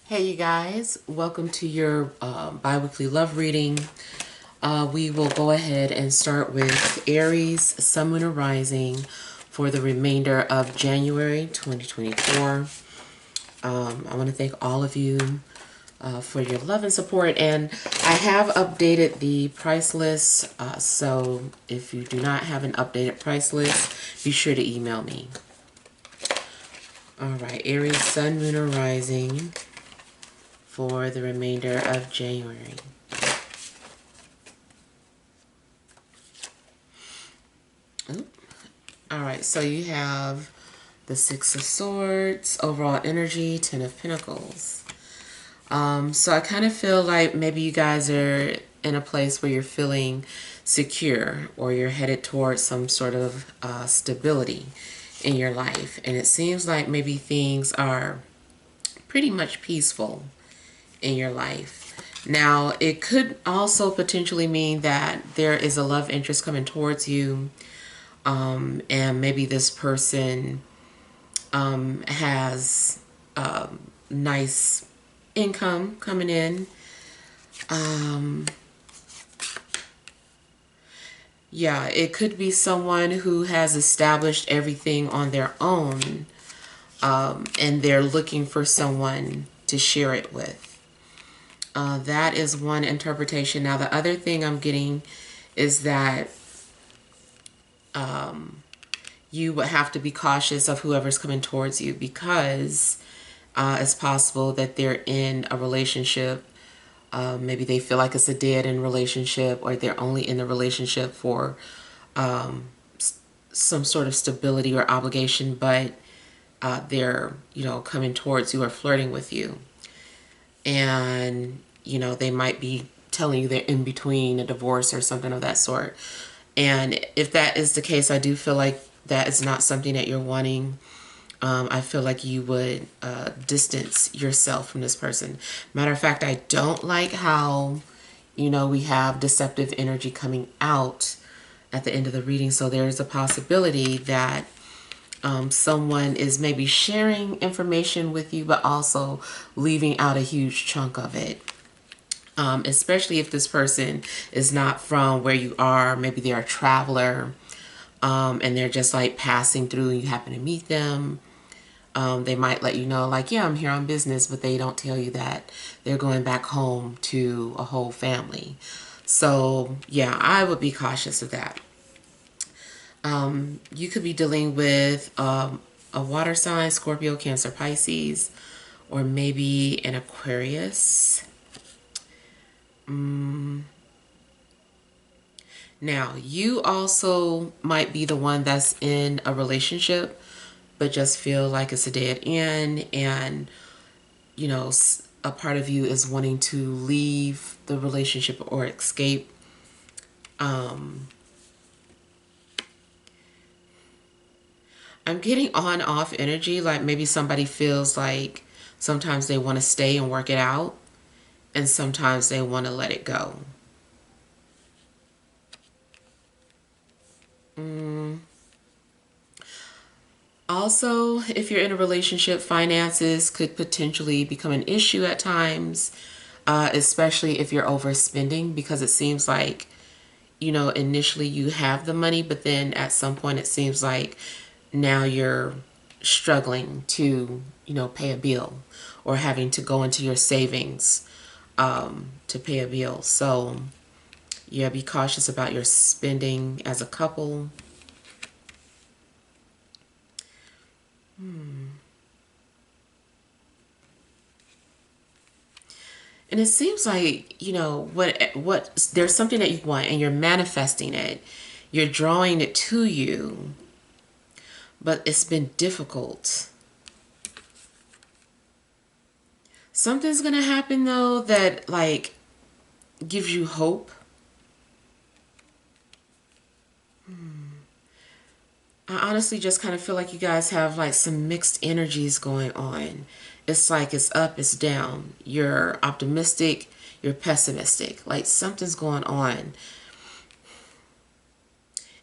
Hey you guys, welcome to your bi-weekly love reading. We will go ahead and start with Aries, Sun, Moon, or Rising for the remainder of January 2024. I want to thank all of you for your love and support, and I have updated the price list, so if you do not have an updated price list, be sure to email me. Alright, Aries, Sun, Moon, or Rising for the remainder of January. Alright, so you have the Six of Swords, overall energy, Ten of Pentacles. So I kind of feel like maybe you guys are in a place where you're feeling secure or you're headed towards some sort of stability in your life. And it seems like maybe things are pretty much peaceful in your life. Now, it could also potentially mean that there is a love interest coming towards you, and maybe this person has nice income coming in. Yeah, it could be someone who has established everything on their own, and they're looking for someone to share it with. That is one interpretation. Now, the other thing I'm getting is that you would have to be cautious of whoever's coming towards you, because it's possible that they're in a relationship. Maybe they feel like it's a dead-end relationship, or they're only in the relationship for some sort of stability or obligation, but they're, coming towards you or flirting with you. And, they might be telling you they're in between a divorce or something of that sort. And if that is the case, I do feel like that is not something that you're wanting. I feel like you would distance yourself from this person. Matter of fact, I don't like how, we have deceptive energy coming out at the end of the reading. So there's a possibility that someone is maybe sharing information with you, but also leaving out a huge chunk of it. Especially if this person is not from where you are. Maybe they're a traveler, and they're just like passing through and you happen to meet them. They might let you know, like, yeah, I'm here on business, but they don't tell you that they're going back home to a whole family. So yeah, I would be cautious of that. You could be dealing with a water sign, Scorpio, Cancer, Pisces, or maybe an Aquarius. Now, you also might be the one that's in a relationship, but just feel like it's a dead end, and, a part of you is wanting to leave the relationship or escape. I'm getting on-off energy, like maybe somebody feels like sometimes they want to stay and work it out, and sometimes they want to let it go. Also, if you're in a relationship, finances could potentially become an issue at times, especially if you're overspending, because it seems like, initially you have the money, but then at some point it seems like now you're struggling to, pay a bill, or having to go into your savings to pay a bill. So, yeah, be cautious about your spending as a couple. And it seems like, what there's something that you want and you're manifesting it. You're drawing it to you, but it's been difficult. Something's going to happen though that like gives you hope. I honestly just kind of feel like you guys have like some mixed energies going on. It's like it's up, it's down. You're optimistic, you're pessimistic. Like something's going on.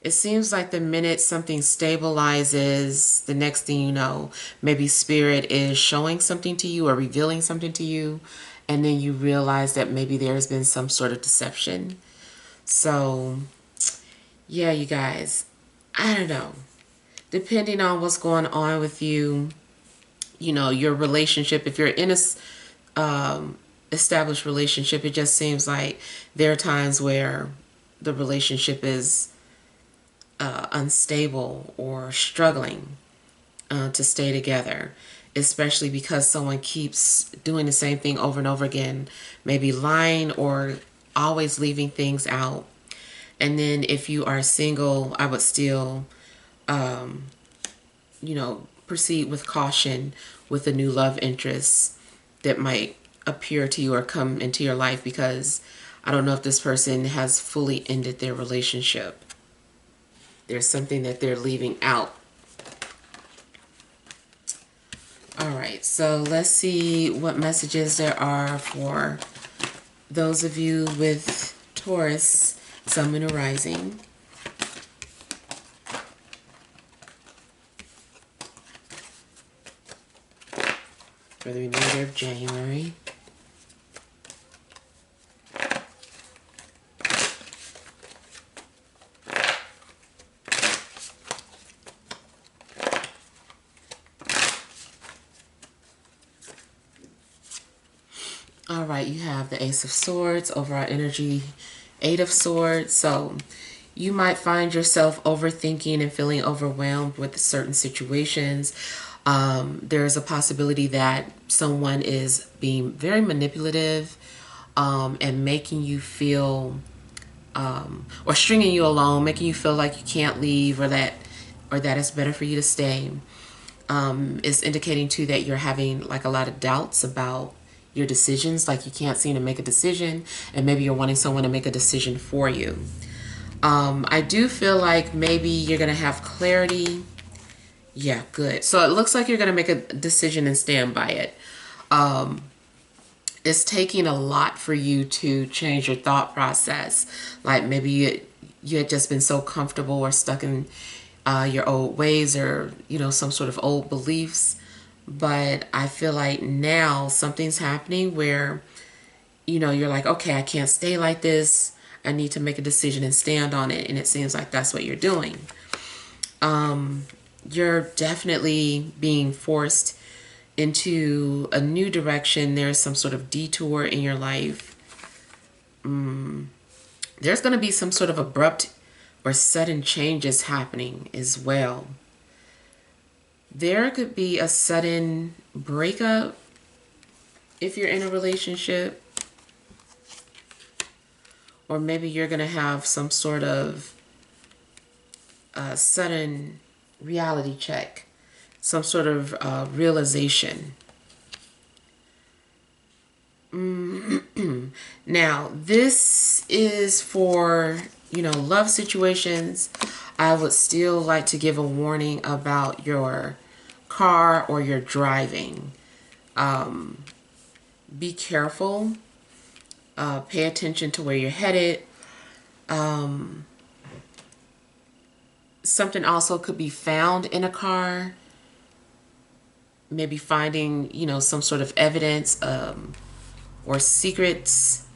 It seems like the minute something stabilizes, the next thing you know, maybe spirit is showing something to you or revealing something to you, and then you realize that maybe there's been some sort of deception. So, yeah, you guys, I don't know. Depending on what's going on with you, you know, your relationship, if you're in a established relationship, it just seems like there are times where the relationship is unstable or struggling to stay together, especially because someone keeps doing the same thing over and over again, maybe lying or always leaving things out. And then if you are single, I would still, you know, proceed with caution with a new love interest that might appear to you or come into your life, because I don't know if this person has fully ended their relationship. There's something that they're leaving out. All right, so let's see what messages there are for those of you with Taurus, Sun, Moon, or Rising. For the remainder of January. All right, you have the Ace of Swords, overall energy, Eight of Swords. So you might find yourself overthinking and feeling overwhelmed with certain situations. There's a possibility that someone is being very manipulative and making you feel, or stringing you along, making you feel like you can't leave, or that it's better for you to stay. It's indicating too that you're having like a lot of doubts about your decisions, like you can't seem to make a decision, and maybe you're wanting someone to make a decision for you. I do feel like maybe you're going to have clarity. Yeah, good. So it looks like you're going to make a decision and stand by it. It's taking a lot for you to change your thought process. Like maybe you had just been so comfortable or stuck in your old ways, or, you know, some sort of old beliefs. But I feel like now something's happening where, you know, you're like, okay, I can't stay like this. I need to make a decision and stand on it. And it seems like that's what you're doing. You're definitely being forced into a new direction. There's some sort of detour in your life. There's going to be some sort of abrupt or sudden changes happening as well. There could be a sudden breakup if you're in a relationship. Or maybe you're going to have some sort of sudden reality check. Some sort of realization. Now, this is for, you know, love situations. I would still like to give a warning about your car or your driving. Be careful. Pay attention to where you're headed. Something also could be found in a car. Maybe finding, you know, some sort of evidence or secrets.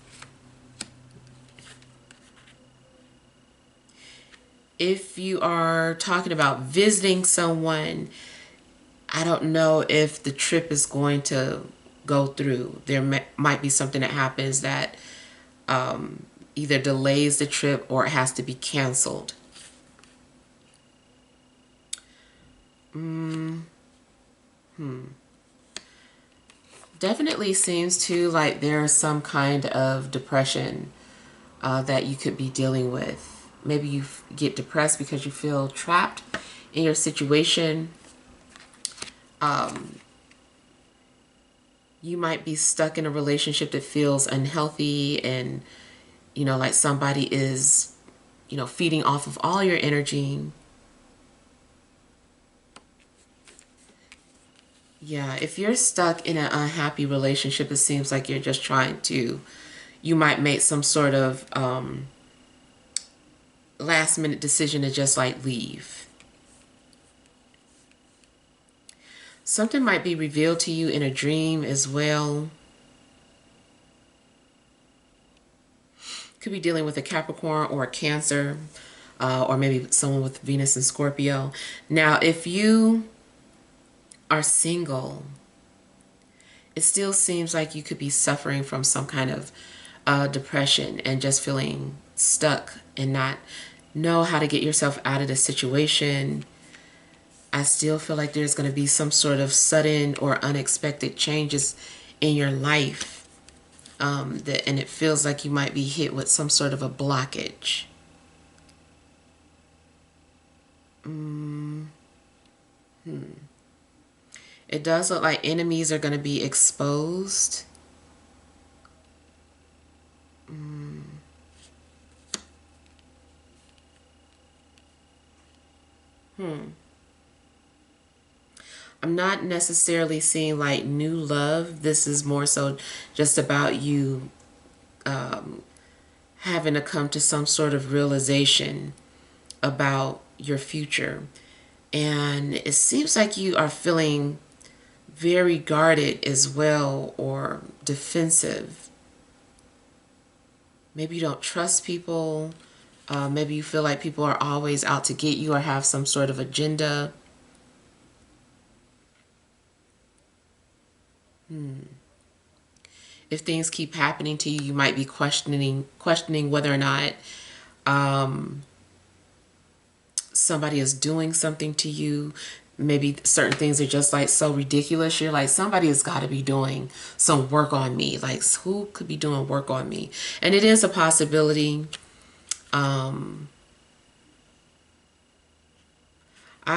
If you are talking about visiting someone, I don't know if the trip is going to go through. There might be something that happens that either delays the trip or it has to be canceled. Definitely seems to like there's some kind of depression that you could be dealing with. Maybe you get depressed because you feel trapped in your situation. You might be stuck in a relationship that feels unhealthy, and, you know, like somebody is, you know, feeding off of all your energy. Yeah, if you're stuck in an unhappy relationship, it seems like you're just trying to, you might make some sort of last minute decision to just like leave. Something might be revealed to you in a dream as well. Could be dealing with a Capricorn or a Cancer, or maybe someone with Venus and Scorpio. Now, if you are single, it still seems like you could be suffering from some kind of depression and just feeling stuck and not know how to get yourself out of the situation. I still feel like there's going to be some sort of sudden or unexpected changes in your life, and it feels like you might be hit with some sort of a blockage. It does look like enemies are going to be exposed. I'm not necessarily seeing like new love. This is more so just about you having to come to some sort of realization about your future. And it seems like you are feeling very guarded as well, or defensive. Maybe you don't trust people. Maybe you feel like people are always out to get you or have some sort of agenda. If things keep happening to you, you might be questioning whether or not somebody is doing something to you. Maybe certain things are just like so ridiculous. You're like, somebody has got to be doing some work on me. Like, who could be doing work on me? And it is a possibility. I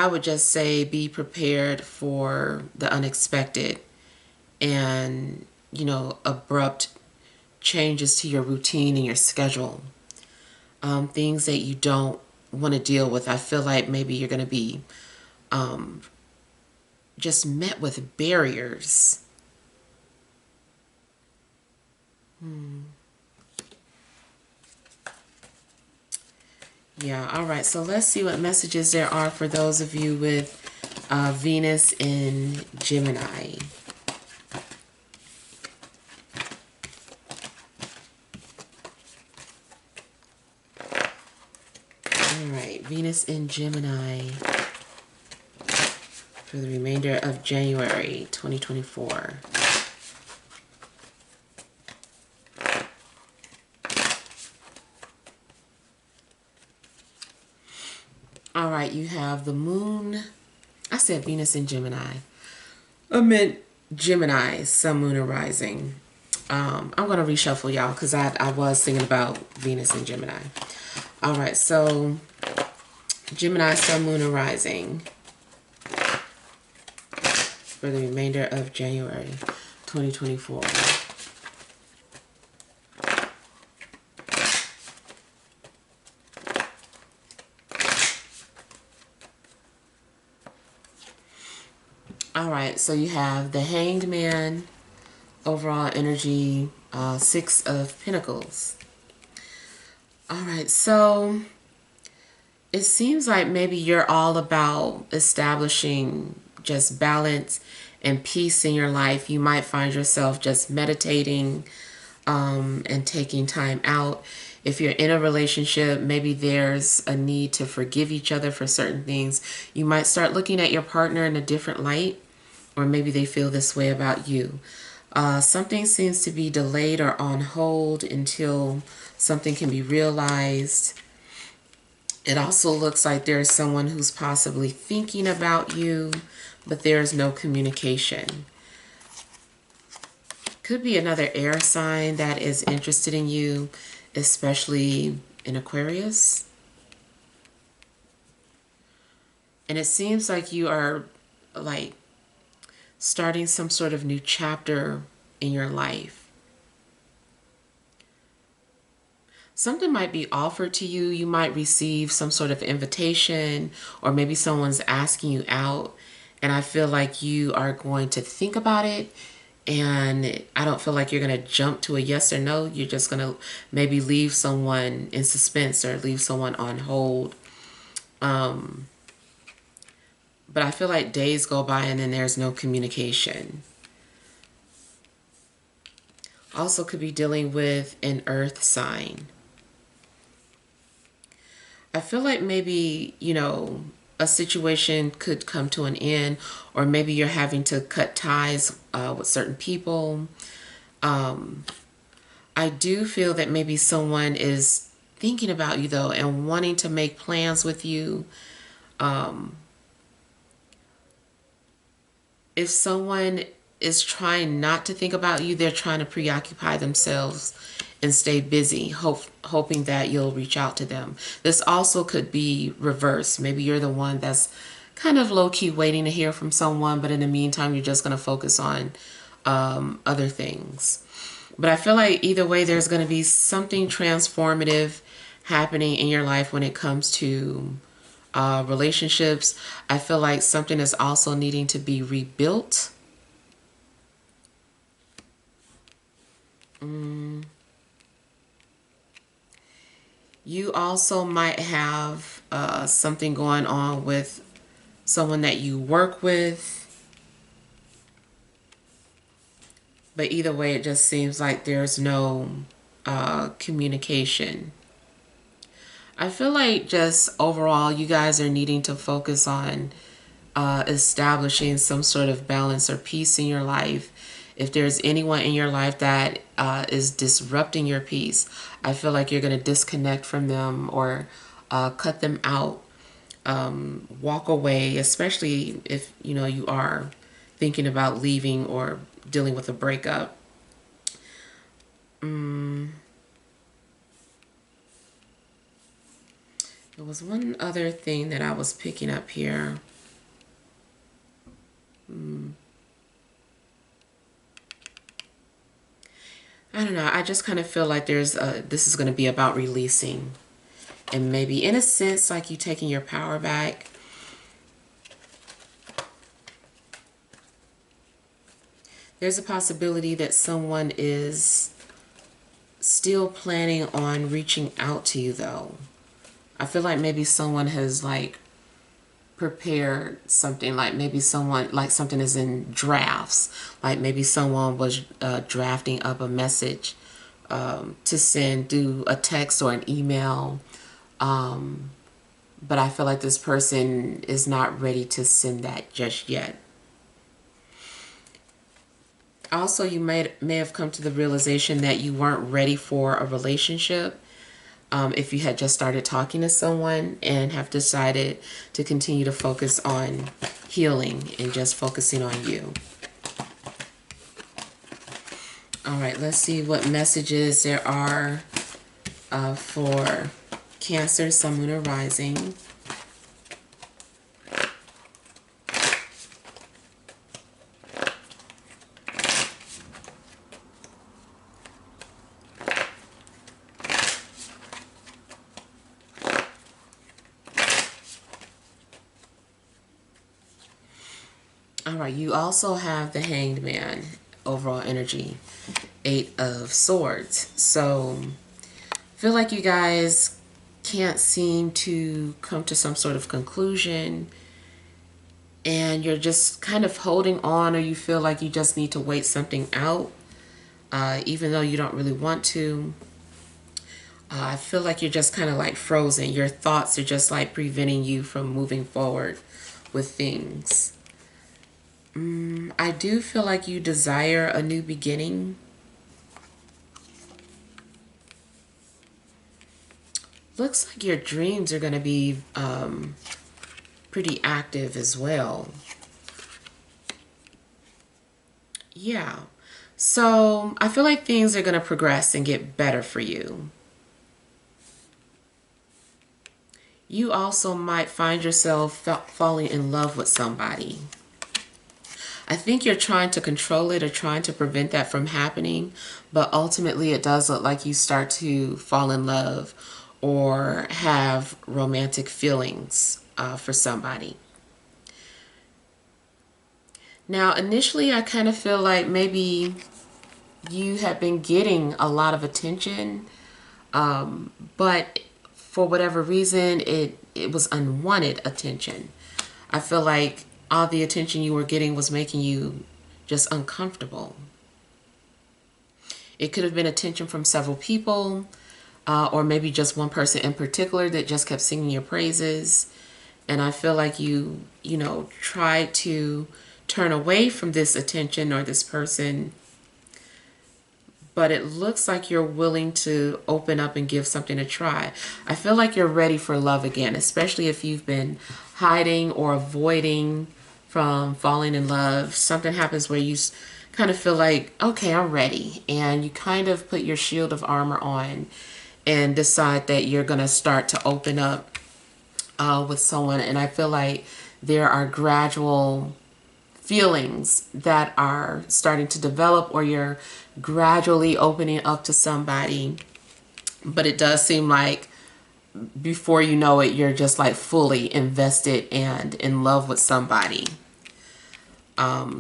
would just say be prepared for the unexpected and, you know, abrupt changes to your routine and your schedule. Things that you don't want to deal with. I feel like maybe you're going to be just met with barriers. Yeah, all right. So let's see what messages there are for those of you with Venus in Gemini. All right, Venus in Gemini for the remainder of January 2024. All right, you have the moon. I said Venus in Gemini. I meant Gemini, sun, moon, and rising. I'm going to reshuffle, y'all, because I was thinking about Venus in Gemini. All right, so Gemini, sun, moon, and rising for the remainder of January 2024. All right, so you have the Hanged Man, overall energy, Six of Pentacles. All right, so it seems like maybe you're all about establishing just balance and peace in your life. You might find yourself just meditating and taking time out. If you're in a relationship, maybe there's a need to forgive each other for certain things. You might start looking at your partner in a different light, or maybe they feel this way about you. Something seems to be delayed or on hold until something can be realized. It also looks like there's someone who's possibly thinking about you, but there's no communication. Could be another air sign that is interested in you, especially in Aquarius. And it seems like you are like starting some sort of new chapter in your life. Something might be offered to you. You might receive some sort of invitation, or maybe someone's asking you out. And I feel like you are going to think about it. And I don't feel like you're going to jump to a yes or no. You're just going to maybe leave someone in suspense or leave someone on hold. But I feel like days go by and then there's no communication. Also could be dealing with an earth sign. I feel like maybe, you know, a situation could come to an end, or maybe you're having to cut ties with certain people. I do feel that maybe someone is thinking about you though and wanting to make plans with you. If someone is trying not to think about you, they're trying to preoccupy themselves and stay busy, hoping that you'll reach out to them. This also could be reversed. Maybe you're the one that's kind of low-key waiting to hear from someone, but in the meantime, you're just going to focus on other things. But I feel like either way, there's going to be something transformative happening in your life when it comes to relationships. I feel like something is also needing to be rebuilt. You also might have something going on with someone that you work with. But either way, it just seems like there's no communication. I feel like just overall, you guys are needing to focus on establishing some sort of balance or peace in your life. If there's anyone in your life that is disrupting your peace, I feel like you're going to disconnect from them or cut them out, walk away, especially if, you know, you are thinking about leaving or dealing with a breakup. There was one other thing that I was picking up here. I don't know. I just kind of feel like this is going to be about releasing. And maybe in a sense, like you taking your power back. There's a possibility that someone is still planning on reaching out to you though. I feel like maybe someone has like prepared something, like maybe someone, like something is in drafts, like maybe someone was drafting up a message to send, do a text or an email, but I feel like this person is not ready to send that just yet. Also, you may have come to the realization that you weren't ready for a relationship. If you had just started talking to someone and have decided to continue to focus on healing and just focusing on you. All right, let's see what messages there are for Cancer, Sun, Moon, or Rising. All right, you also have the Hanged Man, overall energy, 8 of Swords. So I feel like you guys can't seem to come to some sort of conclusion and you're just kind of holding on, or you feel like you just need to wait something out, even though you don't really want to. I feel like you're just kind of like frozen. Your thoughts are just like preventing you from moving forward with things. I do feel like you desire a new beginning. Looks like your dreams are going to be pretty active as well. Yeah. So I feel like things are going to progress and get better for you. You also might find yourself falling in love with somebody. I think you're trying to control it or trying to prevent that from happening, but ultimately it does look like you start to fall in love or have romantic feelings for somebody. Now, initially, I kind of feel like maybe you have been getting a lot of attention, but for whatever reason, it was unwanted attention. I feel like all the attention you were getting was making you just uncomfortable. It could have been attention from several people, or maybe just one person in particular that just kept singing your praises. And I feel like you tried to turn away from this attention or this person, but it looks like you're willing to open up and give something a try. I feel like you're ready for love again, especially if you've been hiding or avoiding from falling in love. Something happens where you kind of feel like, okay, I'm ready. And you kind of put your shield of armor on and decide that you're going to start to open up with someone. And I feel like there are gradual feelings that are starting to develop, or you're gradually opening up to somebody. But it does seem like before you know it, you're just like fully invested and in love with somebody.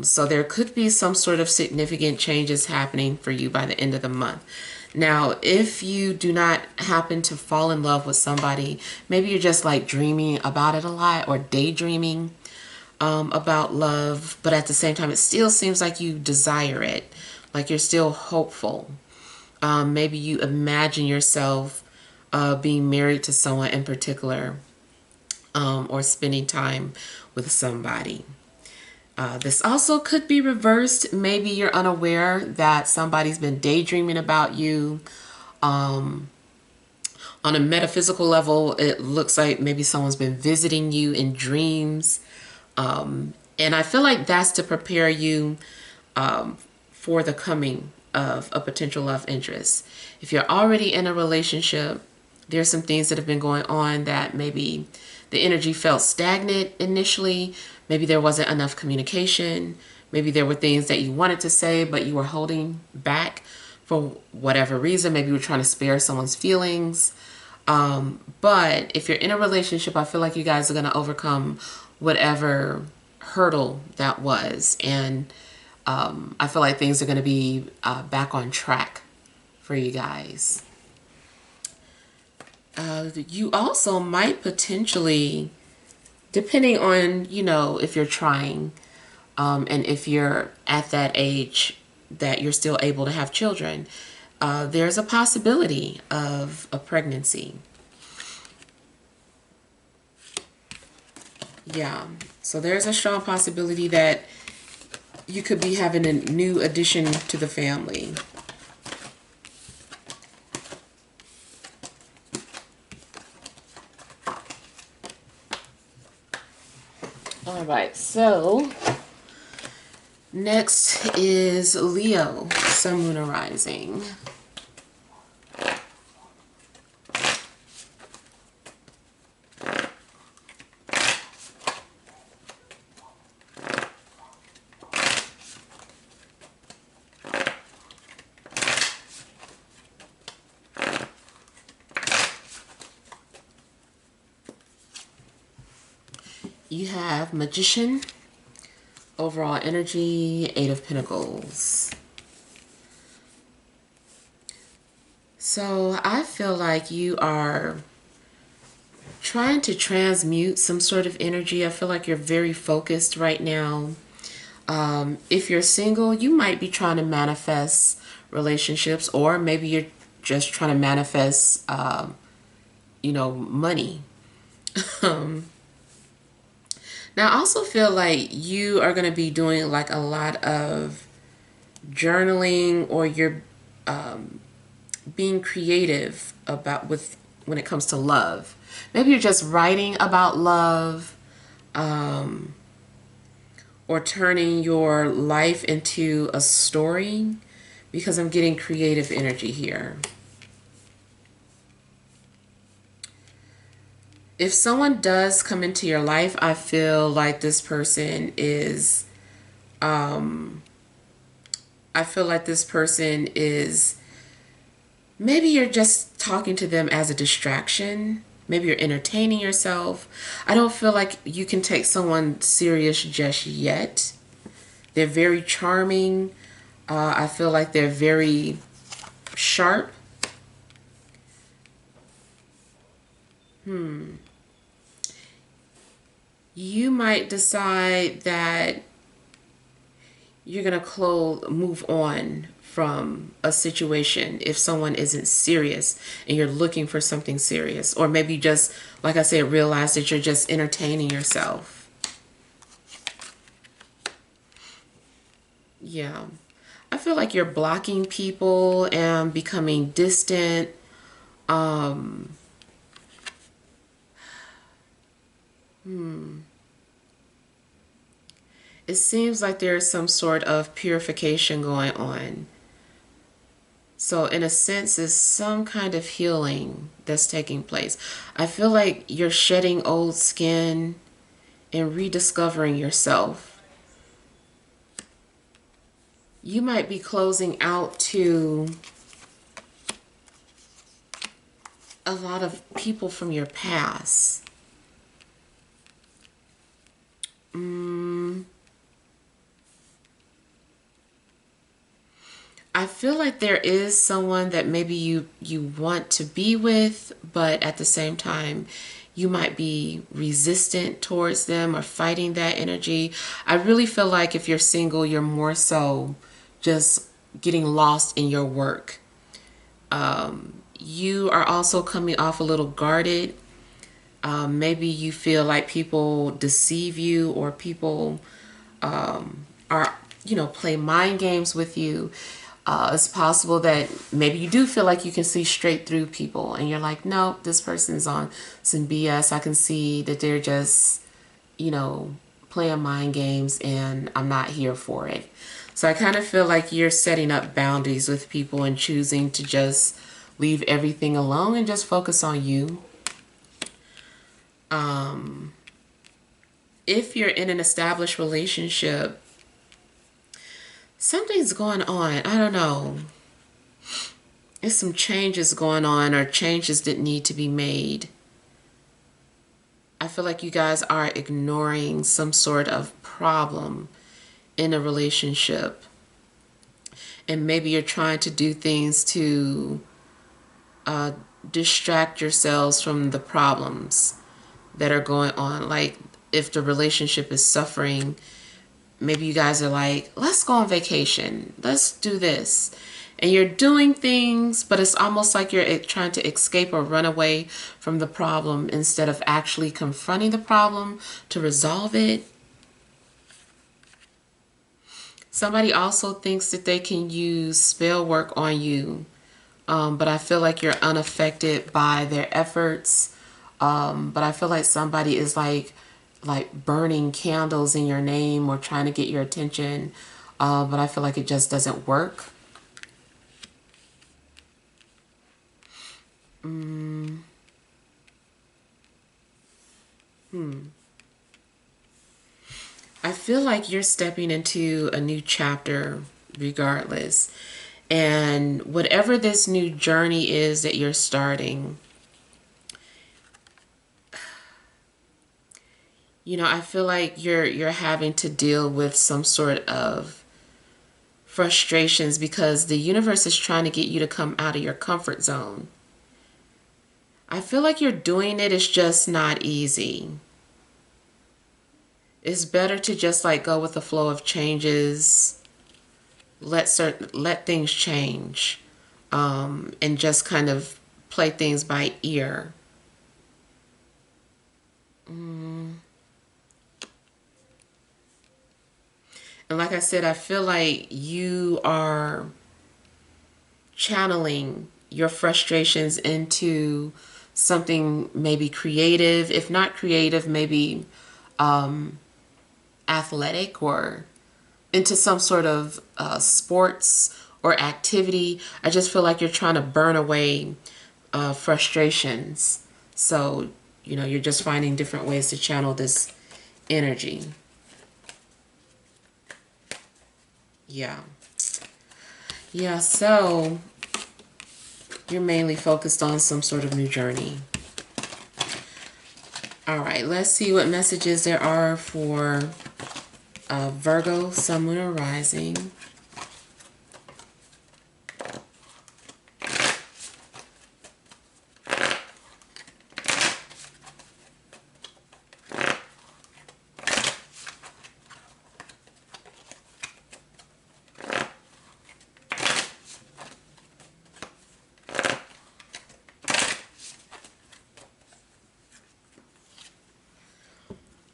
So there could be some sort of significant changes happening for you by the end of the month. Now, if you do not happen to fall in love with somebody, maybe you're just like dreaming about it a lot or daydreaming about love, but at the same time, it still seems like you desire it, like you're still hopeful. Maybe you imagine yourself being married to someone in particular, or spending time with somebody. This also could be reversed. Maybe you're unaware that somebody's been daydreaming about you. On a metaphysical level, it looks like maybe someone's been visiting you in dreams. And I feel like that's to prepare you for the coming of a potential love interest. If you're already in a relationship, there's some things that have been going on that maybe the energy felt stagnant initially. Maybe there wasn't enough communication. Maybe there were things that you wanted to say, but you were holding back for whatever reason. Maybe you were trying to spare someone's feelings. But if you're in a relationship, I feel like you guys are going to overcome whatever hurdle that was. And I feel like things are going to be back on track for you guys. You also might potentially, depending on, if you're trying, and if you're at that age that you're still able to have children, there's a possibility of a pregnancy. Yeah, so there's a strong possibility that you could be having a new addition to the family. All right, so next is Leo, Sun, Moon, and Rising. You have Magician, overall energy, Eight of Pentacles. So I feel like you are trying to transmute some sort of energy. I feel like you're very focused right now. If you're single, you might be trying to manifest relationships, or maybe you're just trying to manifest, money. Now, I also feel like you are going to be doing like a lot of journaling, or you're being creative when it comes to love. Maybe you're just writing about love, or turning your life into a story, because I'm getting creative energy here. If someone does come into your life, I feel like this person is, maybe you're just talking to them as a distraction. Maybe you're entertaining yourself. I don't feel like you can take someone serious just yet. They're very charming. I feel like they're very sharp. You might decide that you're going to move on from a situation if someone isn't serious and you're looking for something serious. Or maybe just, like I said, realize that you're just entertaining yourself. Yeah. I feel like you're blocking people and becoming distant. It seems like there's some sort of purification going on. So in a sense, it's some kind of healing that's taking place. I feel like you're shedding old skin and rediscovering yourself. You might be closing out to a lot of people from your past. I feel like there is someone that maybe you want to be with, but at the same time, you might be resistant towards them or fighting that energy. I really feel like if you're single, you're more so just getting lost in your work. You are also coming off a little guarded. Maybe you feel like people deceive you, or people are, play mind games with you. It's possible that maybe you do feel like you can see straight through people and you're like, no, this person's on some BS. I can see that they're just, playing mind games and I'm not here for it. So I kind of feel like you're setting up boundaries with people and choosing to just leave everything alone and just focus on you. If you're in an established relationship, something's going on. I don't know. There's some changes going on, or changes that need to be made. I feel like you guys are ignoring some sort of problem in a relationship. And maybe you're trying to do things to distract yourselves from the problems that are going on. Like if the relationship is suffering, maybe you guys are like, let's go on vacation. Let's do this. And you're doing things, but it's almost like you're trying to escape or run away from the problem instead of actually confronting the problem to resolve it. Somebody also thinks that they can use spell work on you, but I feel like you're unaffected by their efforts. But I feel like somebody is like burning candles in your name or trying to get your attention, but I feel like it just doesn't work. I feel like you're stepping into a new chapter regardless. And whatever this new journey is that you're starting, I feel like you're having to deal with some sort of frustrations because the universe is trying to get you to come out of your comfort zone. I feel like you're doing it. It's just not easy. It's better to just go with the flow of changes. Let things change, and just kind of play things by ear. And like I said, I feel like you are channeling your frustrations into something maybe creative. If not creative, maybe athletic, or into some sort of sports or activity. I just feel like you're trying to burn away frustrations. So, you're just finding different ways to channel this energy. Yeah. Yeah, so you're mainly focused on some sort of new journey. All right, let's see what messages there are for Virgo, Sun, Moon, or Rising.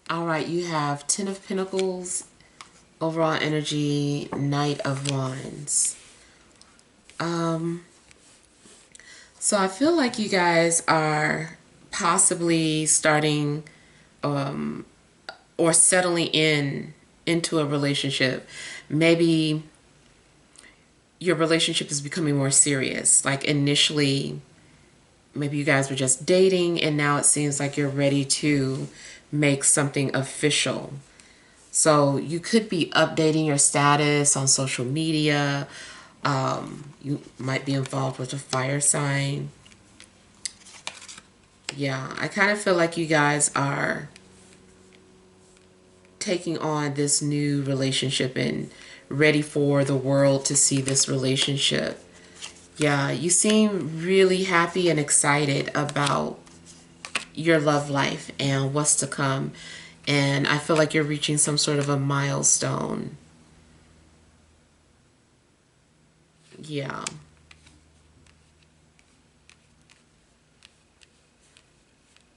All right, you have Ten of Pentacles, overall energy, Knight of Wands. So I feel like you guys are possibly starting or settling into a relationship. Maybe your relationship is becoming more serious. Like initially, maybe you guys were just dating and now it seems like you're ready to make something official. So you could be updating your status on social media. You might be involved with a fire sign. Yeah, I kind of feel like you guys are taking on this new relationship and ready for the world to see this relationship. Yeah, you seem really happy and excited about your love life and what's to come. And I feel like you're reaching some sort of a milestone. Yeah.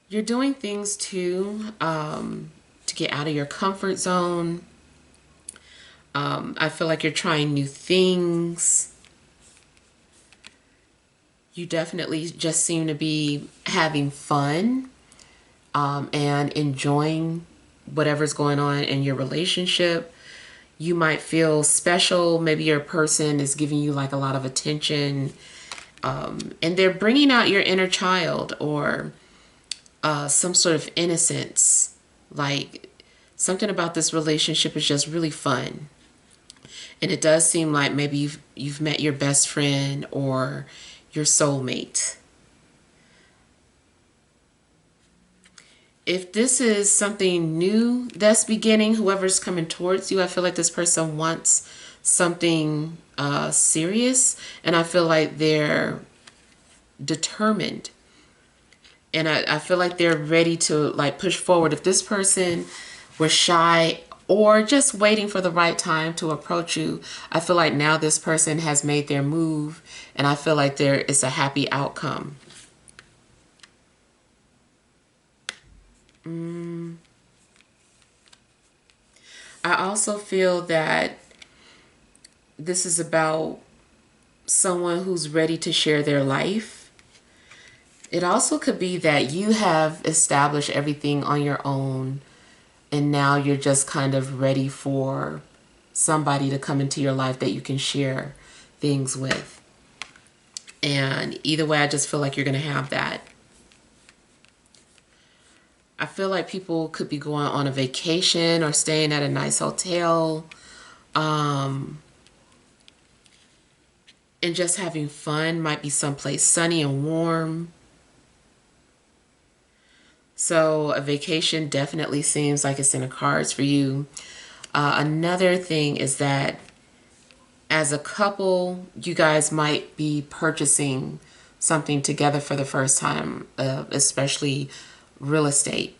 You're doing things too to get out of your comfort zone. I feel like you're trying new things. You definitely just seem to be having fun and enjoying whatever's going on in your relationship. You might feel special. Maybe your person is giving you like a lot of attention, and they're bringing out your inner child or some sort of innocence. Like something about this relationship is just really fun. And it does seem like maybe you've met your best friend or your soulmate. If this is something new that's beginning, whoever's coming towards you, I feel like this person wants something serious, and I feel like they're determined, and I feel like they're ready to like push forward. If this person was shy or just waiting for the right time to approach you, I feel like now this person has made their move, and I feel like there is a happy outcome. I also feel that this is about someone who's ready to share their life. It also could be that you have established everything on your own and now you're just kind of ready for somebody to come into your life that you can share things with. And either way, I just feel like you're going to have that. I feel like people could be going on a vacation or staying at a nice hotel, and just having fun. Might be someplace sunny and warm. So a vacation definitely seems like it's in the cards for you. Another thing is that as a couple, you guys might be purchasing something together for the first time, especially real estate.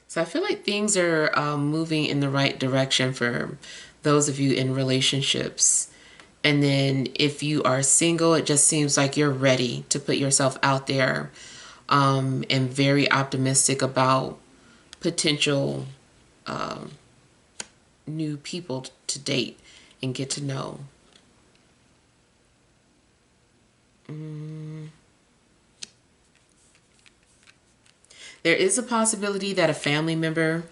So I feel like things are moving in the right direction for those of you in relationships. And then if you are single, it just seems like you're ready to put yourself out there, and very optimistic about potential new people to date and get to know. There is a possibility that a family member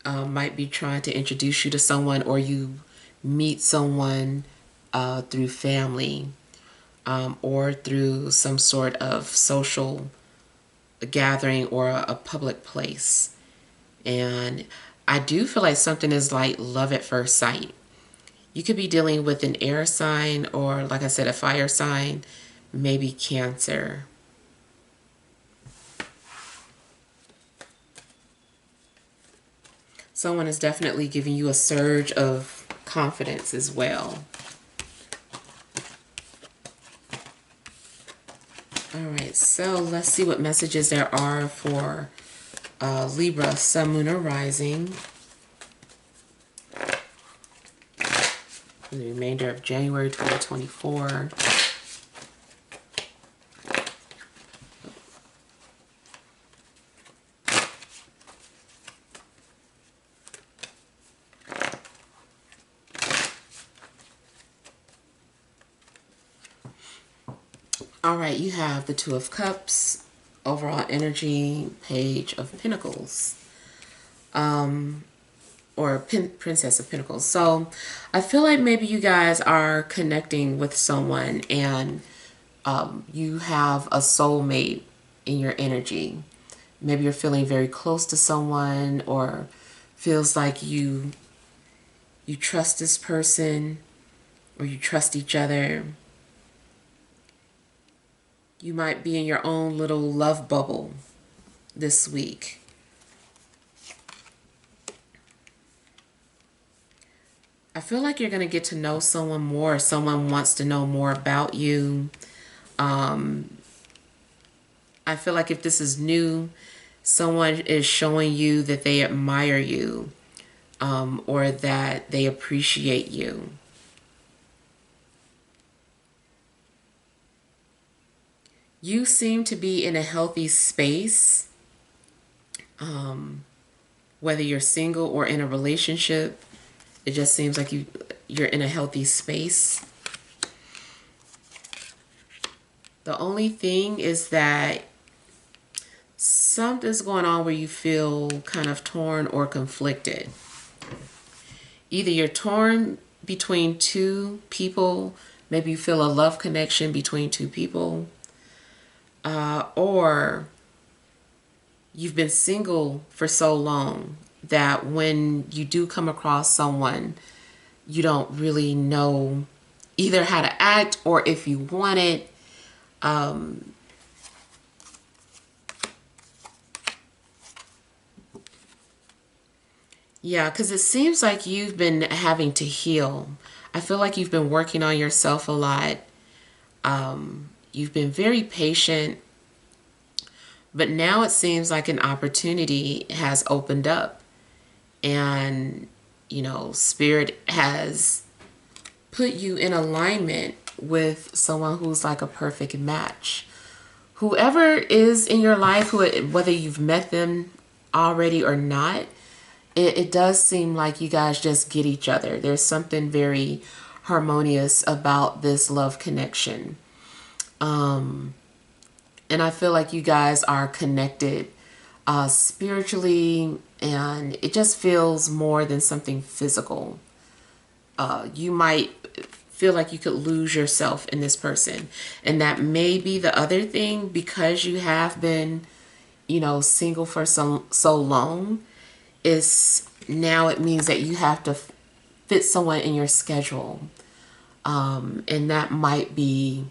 might be trying to introduce you to someone, or you meet someone through family, or through some sort of social gathering or a public place. And I do feel like something is like love at first sight. You could be dealing with an air sign or, like I said, a fire sign, maybe Cancer. Someone is definitely giving you a surge of confidence as well. All right, so let's see what messages there are for Libra, Sun, Moon, or Rising. The remainder of January 2024. All right, you have the Two of Cups, overall energy, Page of Pentacles, or Princess of Pentacles. So I feel like maybe you guys are connecting with someone and you have a soulmate in your energy. Maybe you're feeling very close to someone, or feels like you trust this person, or you trust each other. You might be in your own little love bubble this week. I feel like you're going to get to know someone more. Someone wants to know more about you. I feel like if this is new, someone is showing you that they admire you, or that they appreciate you. You seem to be in a healthy space, whether you're single or in a relationship. It just seems like you're in a healthy space. The only thing is that something's going on where you feel kind of torn or conflicted. Either you're torn between two people, maybe you feel a love connection between two people, or you've been single for so long that when you do come across someone, you don't really know either how to act or if you want it. Yeah, because it seems like you've been having to heal. I feel like you've been working on yourself a lot. You've been very patient, but now it seems like an opportunity has opened up, and, you know, Spirit has put you in alignment with someone who's like a perfect match. Whoever is in your life, whether you've met them already or not, it does seem like you guys just get each other. There's something very harmonious about this love connection. And I feel like you guys are connected spiritually, and it just feels more than something physical. You might feel like you could lose yourself in this person. And that may be the other thing, because you have been, you know, single for so long, is now it means that you have to fit someone in your schedule. And that might be,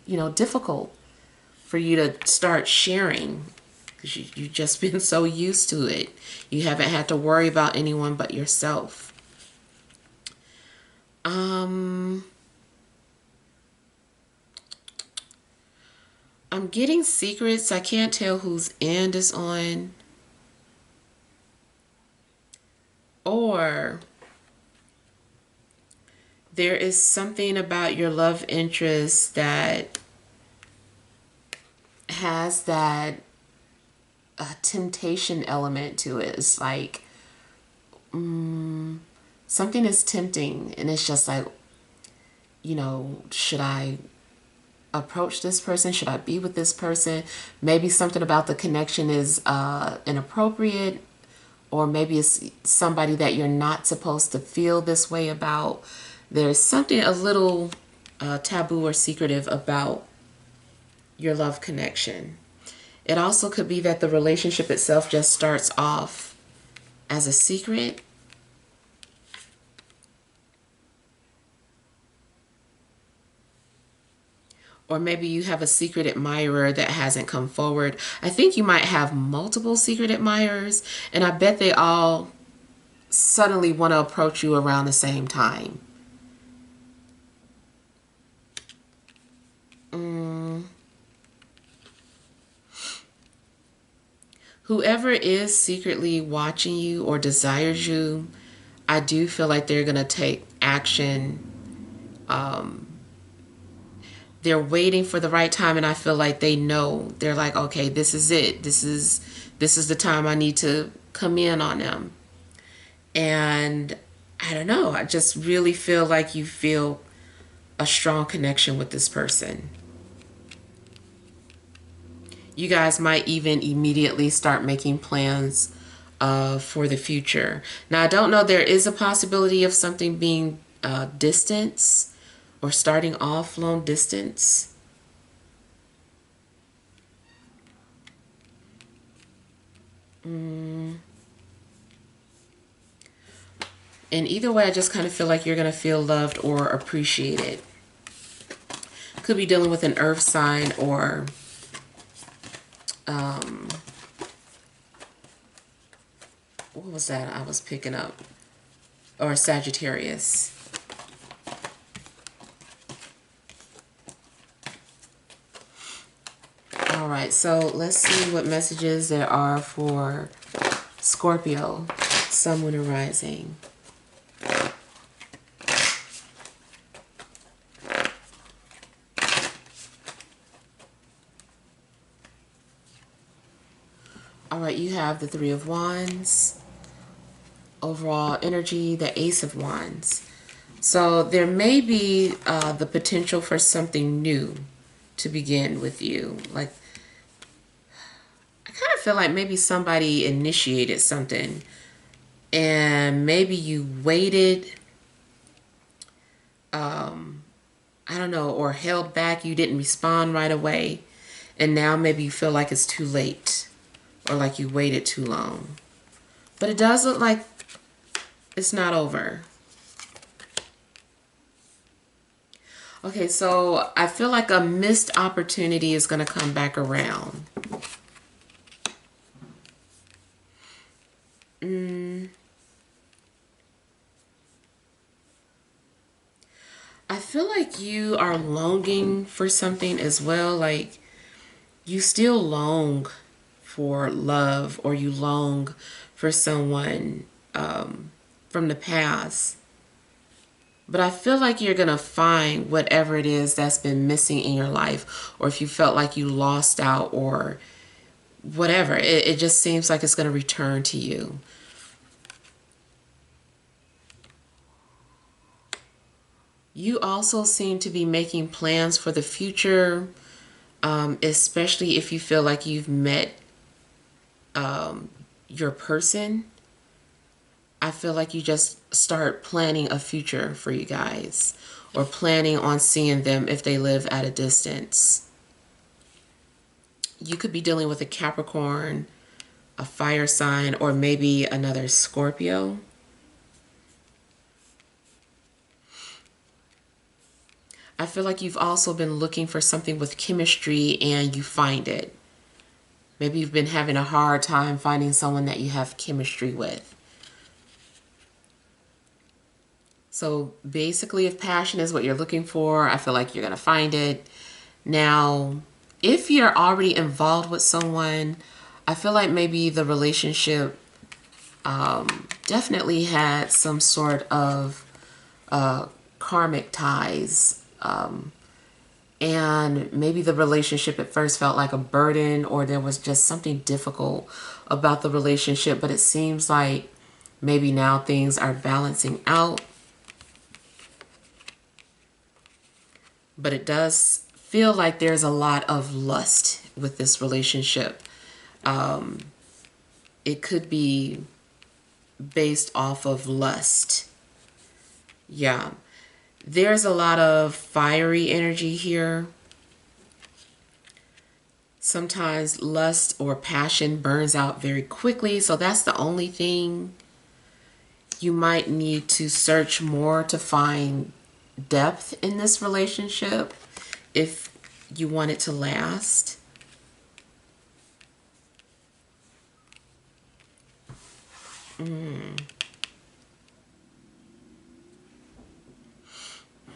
you know, difficult for you to start sharing, because you've just been so used to it. You haven't had to worry about anyone but yourself. I'm getting secrets. I can't tell whose end is on. Or there is something about your love interest that has that temptation element to it. It's like something is tempting, and it's just like, you know, should I approach this person? Should I be with this person? Maybe something about the connection is inappropriate, or maybe it's somebody that you're not supposed to feel this way about. There's something a little taboo or secretive about your love connection. It also could be that the relationship itself just starts off as a secret. Or maybe you have a secret admirer that hasn't come forward. I think you might have multiple secret admirers, and I bet they all suddenly want to approach you around the same time. Whoever is secretly watching you or desires you, I do feel like they're going to take action. They're waiting for the right time, and I feel like they know. They're like, okay, this is it. This is the time I need to come in on them. And I don't know. I just really feel like you feel a strong connection with this person. You guys might even immediately start making plans for the future. Now, I don't know. There is a possibility of something being distance or starting off long distance. And either way, I just kind of feel like you're going to feel loved or appreciated. Could be dealing with an earth sign or what was that I was picking up? Or Sagittarius. All right, so let's see what messages there are for Scorpio, Sun, Moon, and Rising. All right, you have the Three of Wands. Overall energy, the Ace of Wands. So there may be the potential for something new to begin with you. Like, I kind of feel like maybe somebody initiated something and maybe you waited, I don't know, or held back. You didn't respond right away. And now maybe you feel like it's too late or like you waited too long. But it does look like it's not over. Okay, so I feel like a missed opportunity is going to come back around. I feel like you are longing for something as well. Like, you still long for love, or you long for someone from the past. But I feel like you're going to find whatever it is that's been missing in your life, or if you felt like you lost out or whatever. It just seems like it's going to return to you. You also seem to be making plans for the future, especially if you feel like you've met your person. I feel like you just start planning a future for you guys, or planning on seeing them if they live at a distance. You could be dealing with a Capricorn, a fire sign, or maybe another Scorpio. I feel like you've also been looking for something with chemistry and you find it. Maybe you've been having a hard time finding someone that you have chemistry with. So basically, if passion is what you're looking for, I feel like you're going to find it. Now, if you're already involved with someone, I feel like maybe the relationship definitely had some sort of karmic ties. And maybe the relationship at first felt like a burden, or there was just something difficult about the relationship. But it seems like maybe now things are balancing out. But it does feel like there's a lot of lust with this relationship. It could be based off of lust. Yeah. There's a lot of fiery energy here. Sometimes lust or passion burns out very quickly. So that's the only thing. You might need to search more to find depth in this relationship if you want it to last.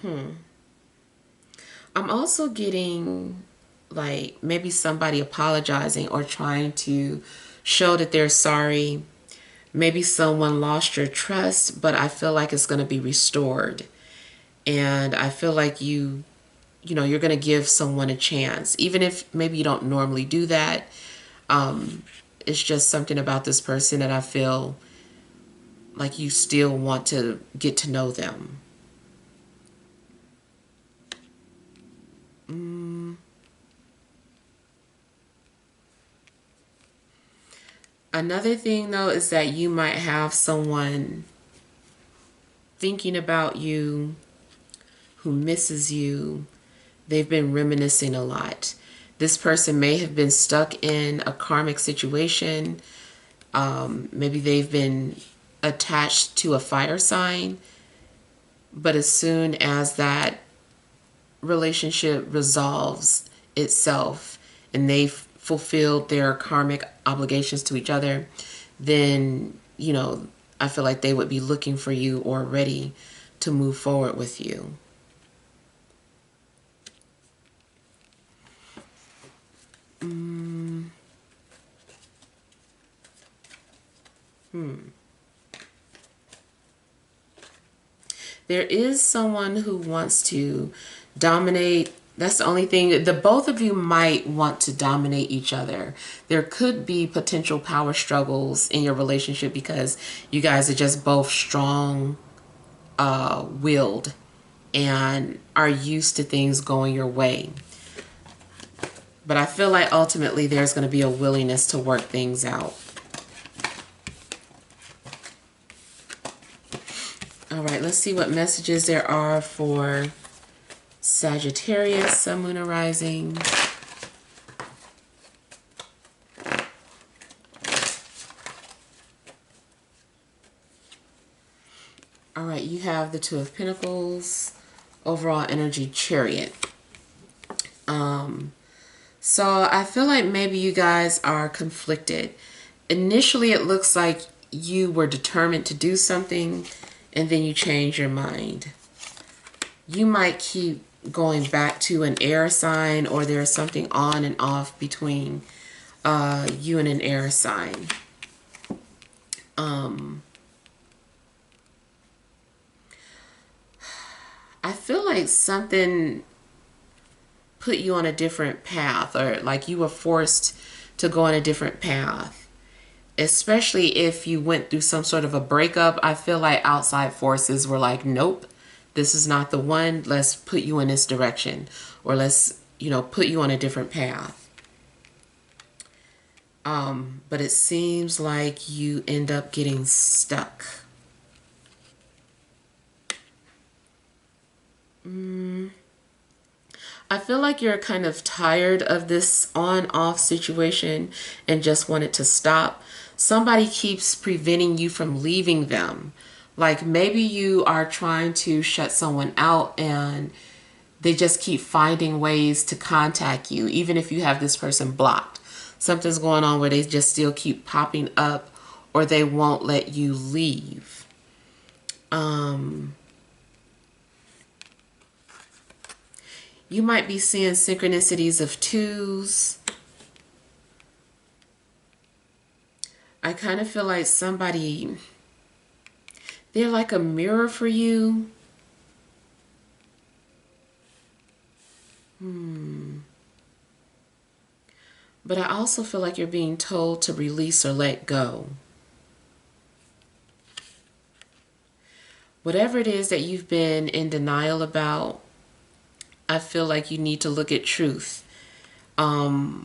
I'm also getting like maybe somebody apologizing or trying to show that they're sorry. Maybe someone lost your trust, but I feel like it's going to be restored. And I feel like you're going to give someone a chance, even if maybe you don't normally do that. It's just something about this person that I feel like you still want to get to know them. Another thing though is that you might have someone thinking about you who misses you. They've been reminiscing a lot. This person may have been stuck in a karmic situation. Maybe they've been attached to a fire sign, but as soon as that relationship resolves itself and they've fulfilled their karmic obligations to each other, then, I feel like they would be looking for you or ready to move forward with you. There is someone who wants to dominate. That's the only thing. The both of you might want to dominate each other. There could be potential power struggles in your relationship because you guys are just both strong willed and are used to things going your way. But I feel like ultimately there's going to be a willingness to work things out. All right, let's see what messages there are for Sagittarius, Sun, Moon, and Rising. All right, you have the Two of Pentacles, overall energy, Chariot. So I feel like maybe you guys are conflicted. Initially, it looks like you were determined to do something and then you change your mind. You might keep going back to an air sign, or there's something on and off between you and an air sign. I feel like something put you on a different path, or like you were forced to go on a different path. Especially if you went through some sort of a breakup, I feel like outside forces were like, nope, this is not the one. Let's put you in this direction, or let's, put you on a different path. But it seems like you end up getting stuck. I feel like you're kind of tired of this on-off situation and just want it to stop. Somebody keeps preventing you from leaving them. Like maybe you are trying to shut someone out and they just keep finding ways to contact you, even if you have this person blocked. Something's going on where they just still keep popping up, or they won't let you leave. You might be seeing synchronicities of twos. I kind of feel like somebody, they're like a mirror for you. But I also feel like you're being told to release or let go. Whatever it is that you've been in denial about, I feel like you need to look at truth. I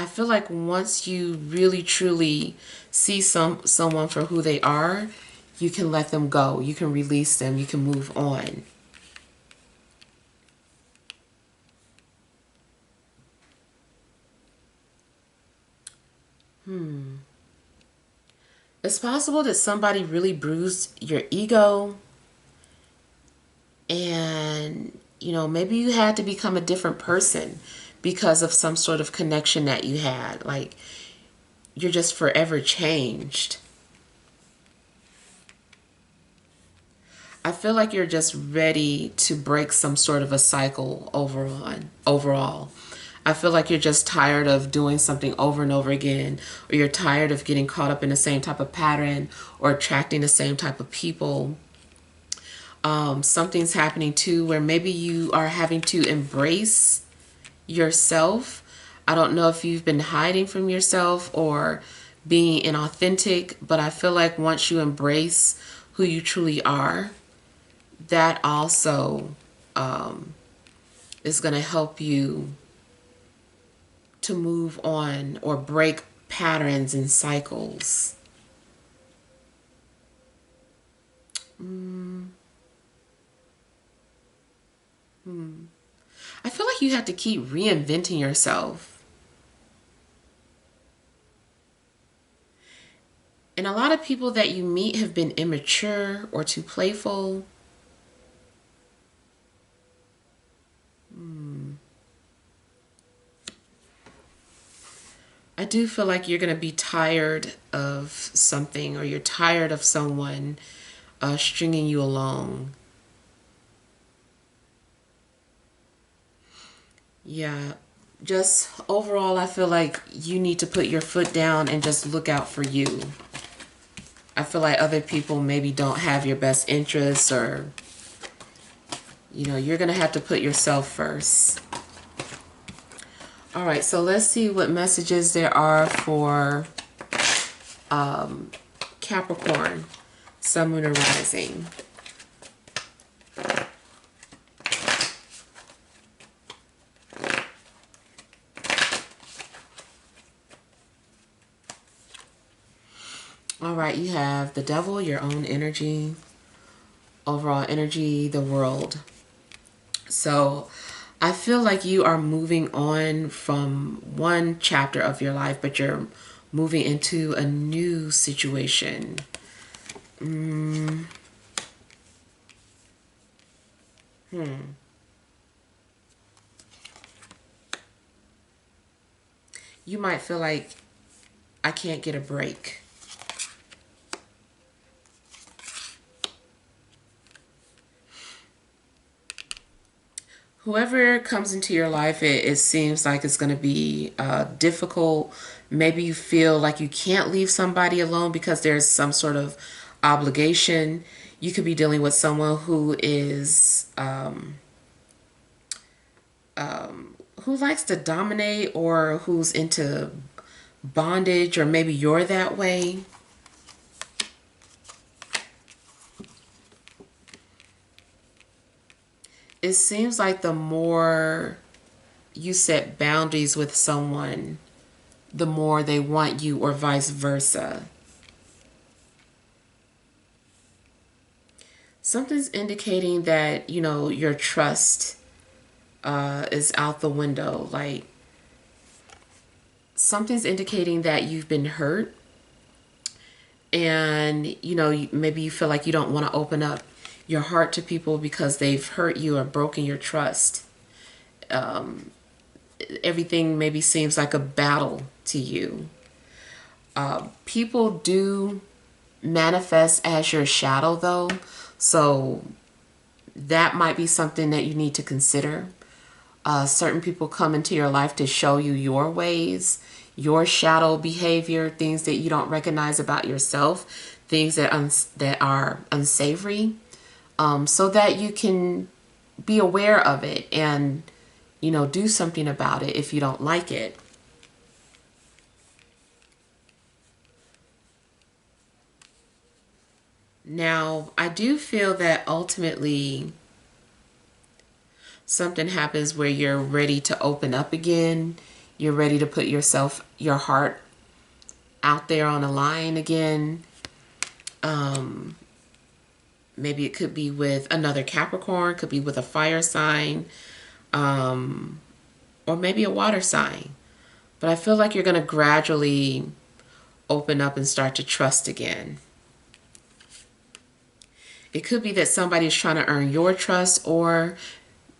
feel like once you really truly see someone for who they are, you can let them go. You can release them. You can move on. It's possible that somebody really bruised your ego, and maybe you had to become a different person because of some sort of connection that you had. Like you're just forever changed. I feel like you're just ready to break some sort of a cycle overall. I feel like you're just tired of doing something over and over again, or you're tired of getting caught up in the same type of pattern or attracting the same type of people. Something's happening too where maybe you are having to embrace yourself. I don't know if you've been hiding from yourself or being inauthentic, but I feel like once you embrace who you truly are, that also is going to help you to move on or break patterns and cycles. I feel like you have to keep reinventing yourself. And a lot of people that you meet have been immature or too playful. I do feel like you're going to be tired of something, or you're tired of someone stringing you along. Yeah, just overall, I feel like you need to put your foot down and just look out for you. I feel like other people maybe don't have your best interests, or, you know, you're going to have to put yourself first. All right, so let's see what messages there are for Capricorn, Sun, Moon, and Rising. All right, you have the Devil, your own energy, overall energy, the world. So I feel like you are moving on from one chapter of your life, but you're moving into a new situation. You might feel like, I can't get a break. Whoever comes into your life, it seems like it's going to be difficult. Maybe you feel like you can't leave somebody alone because there's some sort of obligation. You could be dealing with someone who is who likes to dominate, or who's into bondage, or maybe you're that way. It seems like the more you set boundaries with someone, the more they want you, or vice versa. Something's indicating that, you know, your trust is out the window. Like, something's indicating that you've been hurt, and, you know, maybe you feel like you don't want to open up your heart to people because they've hurt you or broken your trust. Everything maybe seems like a battle to you. People do manifest as your shadow, though, so that might be something that you need to consider. Certain people come into your life to show you your ways, your shadow behavior, things that you don't recognize about yourself, things that are unsavory, so that you can be aware of it and, you know, do something about it if you don't like it. Now, I do feel that ultimately something happens where you're ready to open up again. You're ready to put your heart out there on a line again. Maybe it could be with another Capricorn, could be with a fire sign, or maybe a water sign. But I feel like you're going to gradually open up and start to trust again. It could be that somebody is trying to earn your trust, or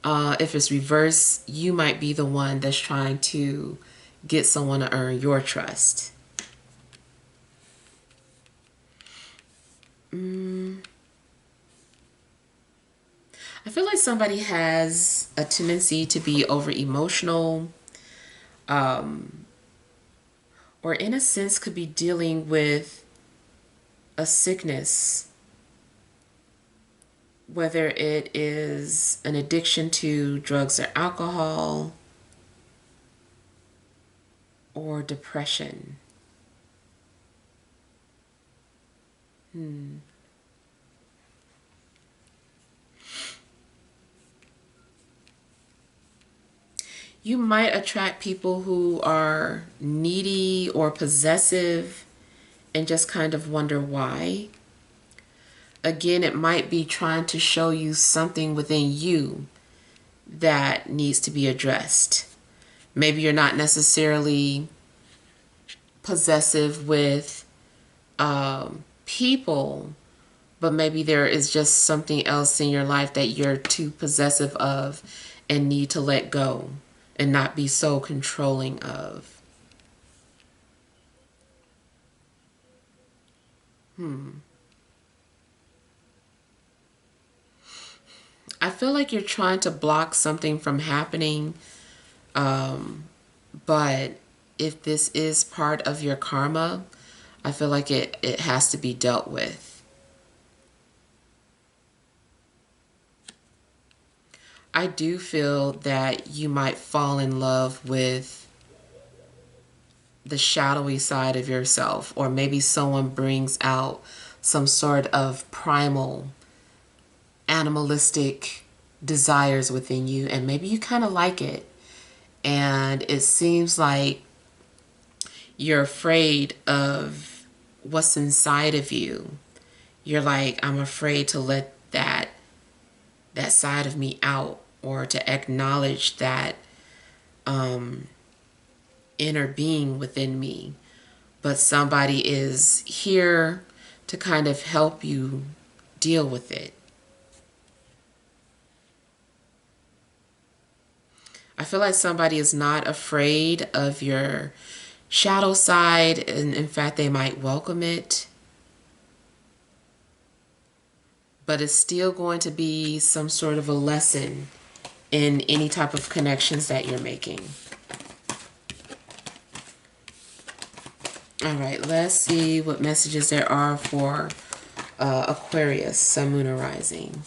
if it's reverse, you might be the one that's trying to get someone to earn your trust. I feel like somebody has a tendency to be over emotional, or in a sense could be dealing with a sickness, whether it is an addiction to drugs or alcohol or depression. You might attract people who are needy or possessive and just kind of wonder why. Again, it might be trying to show you something within you that needs to be addressed. Maybe you're not necessarily possessive with people, but maybe there is just something else in your life that you're too possessive of and need to let go and not be so controlling of. I feel like you're trying to block something from happening, but if this is part of your karma, I feel like it has to be dealt with. I do feel that you might fall in love with the shadowy side of yourself, or maybe someone brings out some sort of primal, animalistic desires within you, and maybe you kind of like it. And it seems like you're afraid of what's inside of you. You're like, I'm afraid to let that side of me out, or to acknowledge that inner being within me. But somebody is here to kind of help you deal with it. I feel like somebody is not afraid of your shadow side, and in fact, they might welcome it. But it's still going to be some sort of a lesson in any type of connections that you're making. All right, let's see what messages there are for Aquarius, Sun, Moon, or Rising.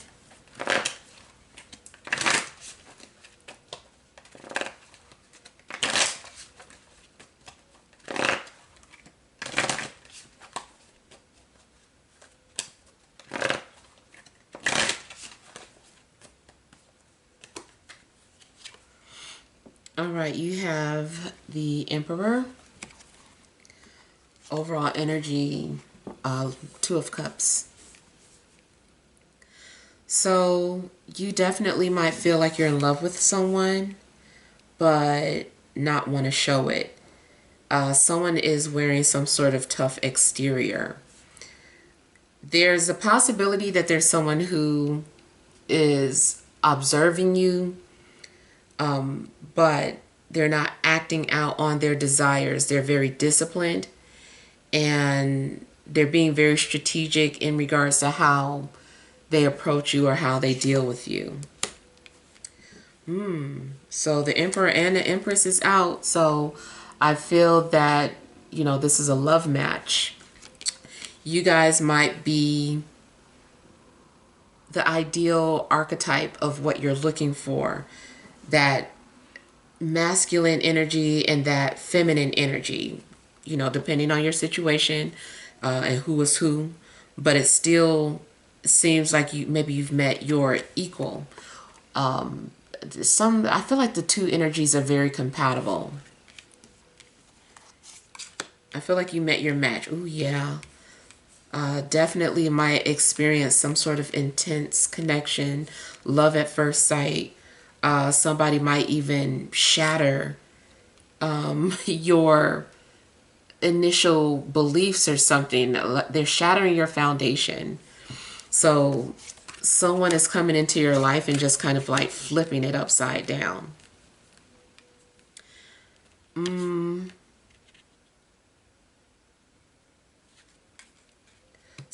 All right, you have the Emperor. Overall energy, Two of Cups. So you definitely might feel like you're in love with someone, but not want to show it. Someone is wearing some sort of tough exterior. There's a possibility that there's someone who is observing you, but they're not acting out on their desires. They're very disciplined, and they're being very strategic in regards to how they approach you or how they deal with you. So the Emperor and the Empress is out. So I feel that, this is a love match. You guys might be the ideal archetype of what you're looking for. That masculine energy and that feminine energy, depending on your situation and who is who. But it still seems like maybe you've met your equal. I feel like the two energies are very compatible. I feel like you met your match. Ooh, yeah. Definitely might experience some sort of intense connection, love at first sight. Somebody might even shatter your initial beliefs or something. They're shattering your foundation. So someone is coming into your life and just kind of like flipping it upside down.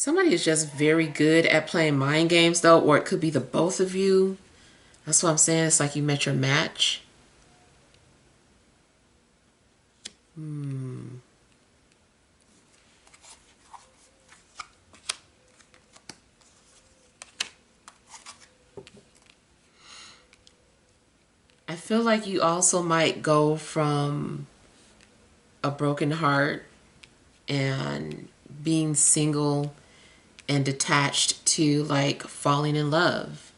Somebody is just very good at playing mind games, though, or it could be the both of you. That's what I'm saying. It's like you met your match. I feel like you also might go from a broken heart and being single and detached to like falling in love.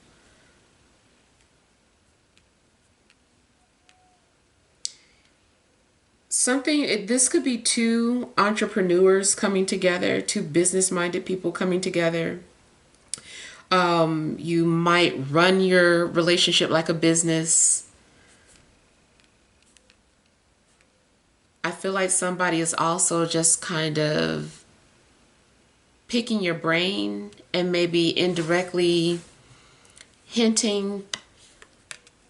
This could be two entrepreneurs coming together, two business-minded people coming together. You might run your relationship like a business. I feel like somebody is also just kind of picking your brain and maybe indirectly hinting,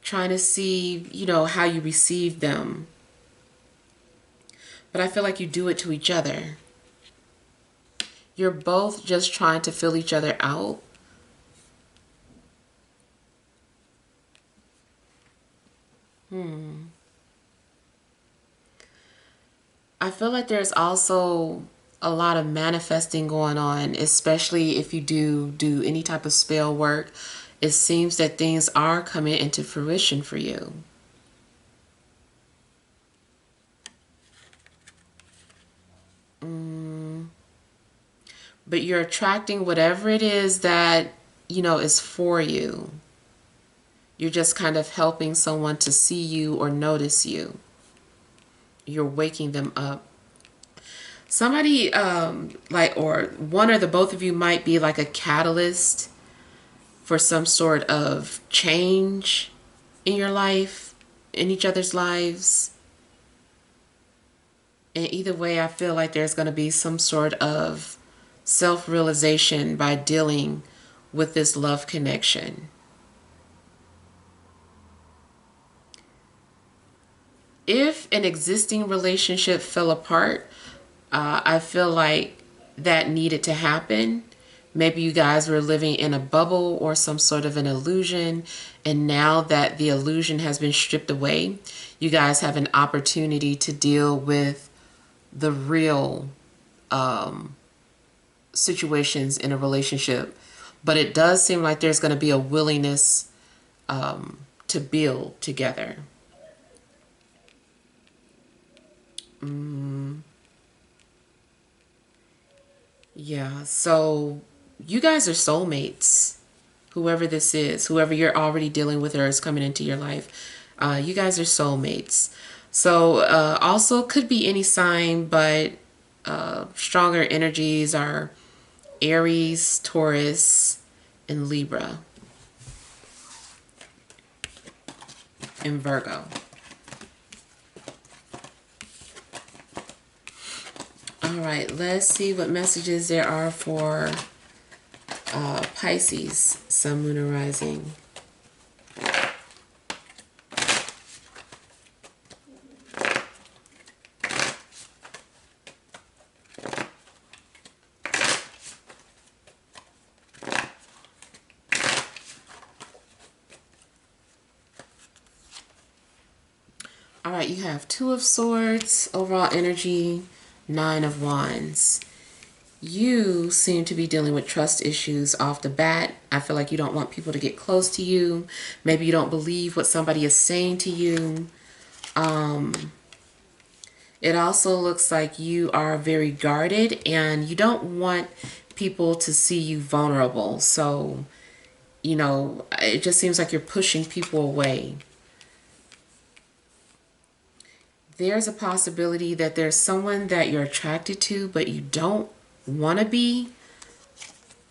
trying to see, how you receive them. But I feel like you do it to each other. You're both just trying to fill each other out. I feel like there's also a lot of manifesting going on, especially if you do any type of spell work. It seems that things are coming into fruition for you. But you're attracting whatever it is that, is for you. You're just kind of helping someone to see you or notice you. You're waking them up. Somebody, or one or the both of you might be like a catalyst for some sort of change in your life, in each other's lives. And either way, I feel like there's going to be some sort of self-realization by dealing with this love connection. If an existing relationship fell apart, I feel like that needed to happen. Maybe you guys were living in a bubble or some sort of an illusion, and now that the illusion has been stripped away, you guys have an opportunity to deal with the real situations in a relationship. But it does seem like there's going to be a willingness to build together. Yeah, so you guys are soulmates. Whoever this is, whoever you're already dealing with or is coming into your life, you guys are soulmates. So also could be any sign, but stronger energies are Aries, Taurus, and Libra, and Virgo. All right, let's see what messages there are for Pisces, Sun, Moon, and Rising. All right, you have Two of Swords, overall energy, Nine of Wands. You seem to be dealing with trust issues off the bat. I feel like you don't want people to get close to you. Maybe you don't believe what somebody is saying to you. It also looks like you are very guarded and you don't want people to see you vulnerable. So, it just seems like you're pushing people away. There's a possibility that there's someone that you're attracted to, but you don't want to be.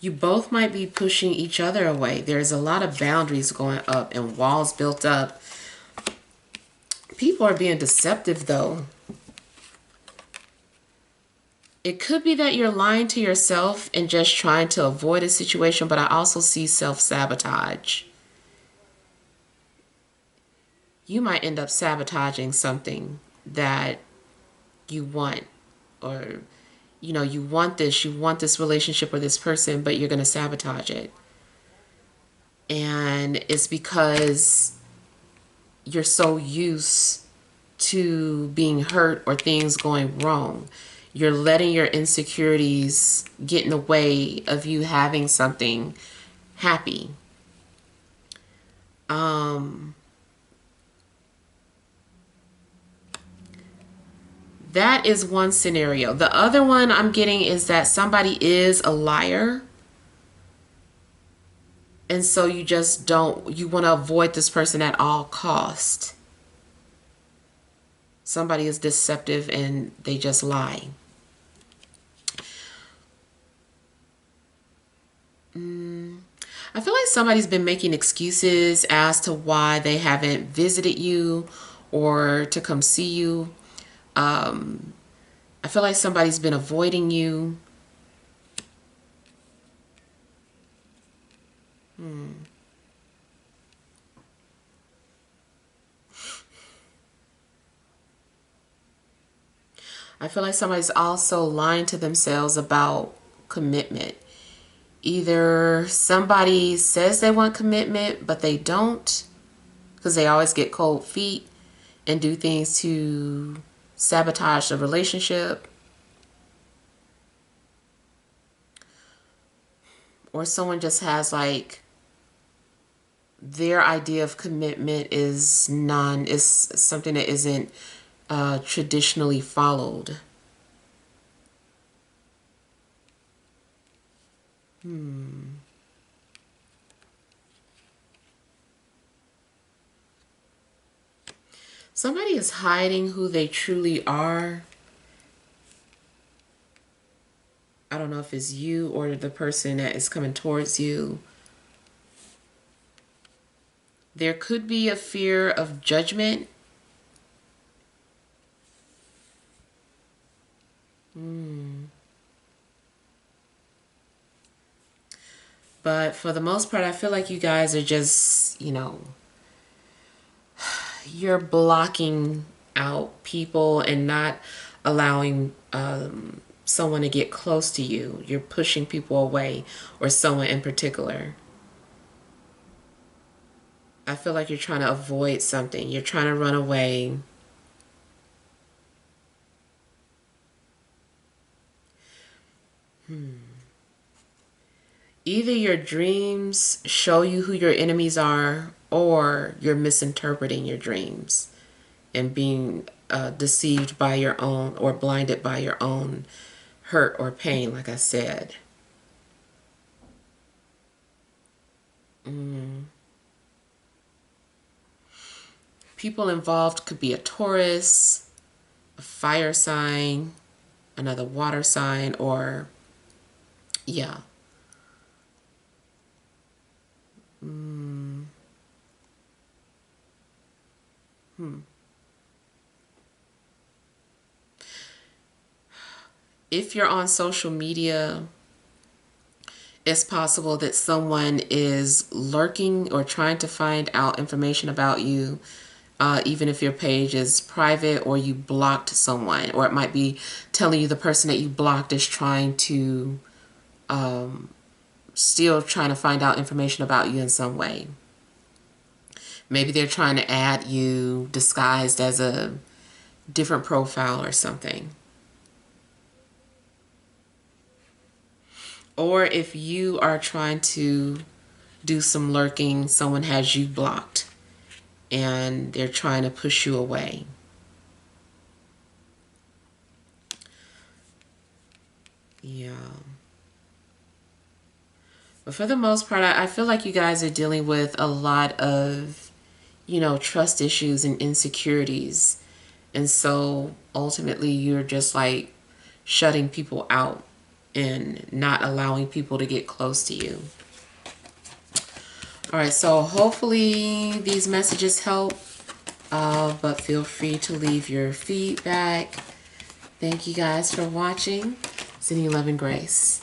You both might be pushing each other away. There's a lot of boundaries going up and walls built up. People are being deceptive, though. It could be that you're lying to yourself and just trying to avoid a situation, but I also see self-sabotage. You might end up sabotaging something that you want, or you know, you want this relationship or this person, but you're going to sabotage it. And it's because you're so used to being hurt or things going wrong. You're letting your insecurities get in the way of you having something happy. That is one scenario. The other one I'm getting is that somebody is a liar. And so you just you want to avoid this person at all cost. Somebody is deceptive and they just lie. I feel like somebody's been making excuses as to why they haven't visited you or to come see you. I feel like somebody's been avoiding you. I feel like somebody's also lying to themselves about commitment. Either somebody says they want commitment, but they don't, because they always get cold feet and do things to sabotage the relationship. Or someone just has like their idea of commitment is something that isn't traditionally followed. Somebody is hiding who they truly are. I don't know if it's you or the person that is coming towards you. There could be a fear of judgment. But for the most part, I feel like you guys are just, you know, you're blocking out people and not allowing someone to get close to you. You're pushing people away, or someone in particular. I feel like you're trying to avoid something. You're trying to run away. Either your dreams show you who your enemies are, or you're misinterpreting your dreams and being deceived by your own, or blinded by your own hurt or pain, like I said. People involved could be a Taurus, a fire sign, another water sign, or yeah. If you're on social media, it's possible that someone is lurking or trying to find out information about you, even if your page is private or you blocked someone. Or it might be telling you the person that you blocked is trying to, still trying to find out information about you in some way. Maybe they're trying to add you disguised as a different profile or something. Or if you are trying to do some lurking, someone has you blocked and they're trying to push you away. Yeah. But for the most part, I feel like you guys are dealing with a lot of, you know, trust issues and insecurities. And so ultimately you're just like shutting people out and not allowing people to get close to you. All right, so hopefully these messages help, but feel free to leave your feedback. Thank you guys for watching. Sending you love and grace.